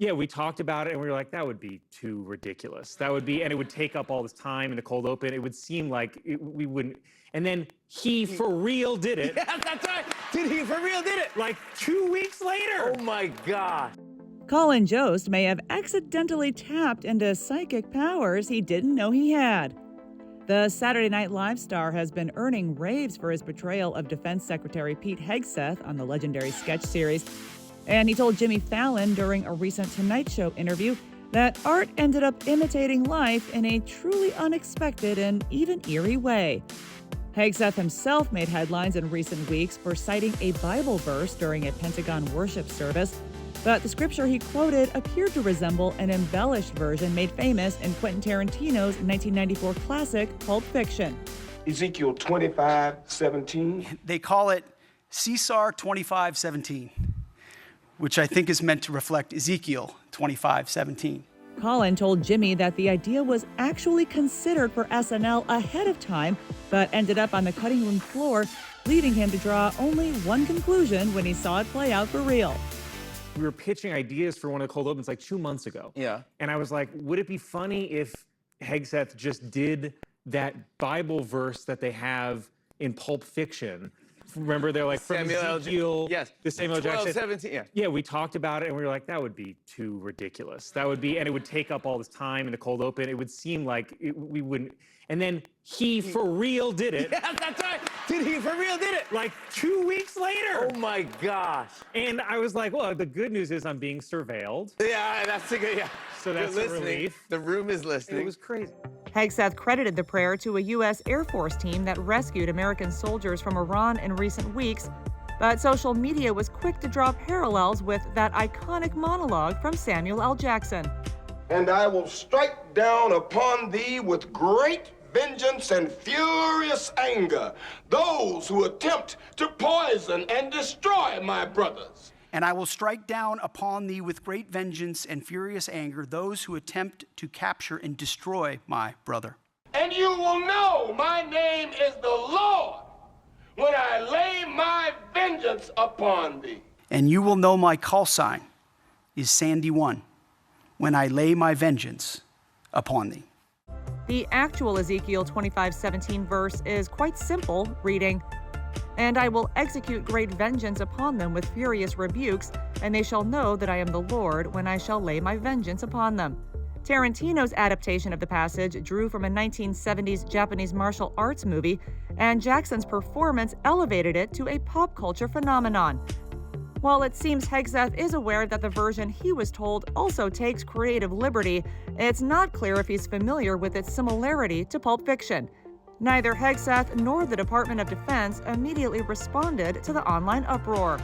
Yeah, we talked about it and we were like, that would be too ridiculous. That would be, and it would take up all this time in the cold open. It would seem like we wouldn't. And then he for real did it. Yes, that's right. He for real did it. Like 2 weeks later. Oh my God. Colin Jost may have accidentally tapped into psychic powers he didn't know he had. The Saturday Night Live star has been earning raves for his portrayal of Defense Secretary Pete Hegseth on the legendary sketch series. And he told Jimmy Fallon during a recent Tonight Show interview that art ended up imitating life in a truly unexpected and even eerie way. Hegseth himself made headlines in recent weeks for citing a Bible verse during a Pentagon worship service, but the scripture he quoted appeared to resemble an embellished version made famous in Quentin Tarantino's 1994 classic Pulp Fiction. Ezekiel 25:17. They call it Caesar 25:17, which I think is meant to reflect Ezekiel 25:17. Colin told Jimmy that the idea was actually considered for SNL ahead of time, but ended up on the cutting room floor, leading him to draw only one conclusion when he saw it play out for real. We were pitching ideas for one of the cold opens like 2 months ago. Yeah. And I was like, would it be funny if Hegseth just did that Bible verse that they have in Pulp Fiction? Remember, they're like from Ezekiel, yes. the Samuel L. Jackson. 17, yeah. Yeah, we talked about it and we were like, that would be too ridiculous. That would be, and it would take up all this time in the cold open. It would seem like we wouldn't. And then he for real did it. Yes, that's right. He for real did it. Like 2 weeks later. Oh my gosh. And I was like, well, the good news is I'm being surveilled. Yeah, that's a good, yeah. So that's They're a listening. relief. The room is listening. It was crazy. Hegseth credited the prayer to a U.S. Air Force team that rescued American soldiers from Iran in recent weeks, but social media was quick to draw parallels with that iconic monologue from Samuel L. Jackson. And I will strike down upon thee with great vengeance and furious anger those who attempt to poison and destroy my brothers. And I will strike down upon thee with great vengeance and furious anger those who attempt to capture and destroy my brother. And you will know my name is the Lord when I lay my vengeance upon thee. And you will know my call sign is Sandy 1 when I lay my vengeance upon thee. The actual Ezekiel 25:17 verse is quite simple, reading, "And I will execute great vengeance upon them with furious rebukes, and they shall know that I am the Lord when I shall lay my vengeance upon them." Tarantino's adaptation of the passage drew from a 1970s Japanese martial arts movie, and Jackson's performance elevated it to a pop culture phenomenon. While it seems Hegseth is aware that the version he was told also takes creative liberty, it's not clear if he's familiar with its similarity to Pulp Fiction. Neither Hegseth nor the Department of Defense immediately responded to the online uproar.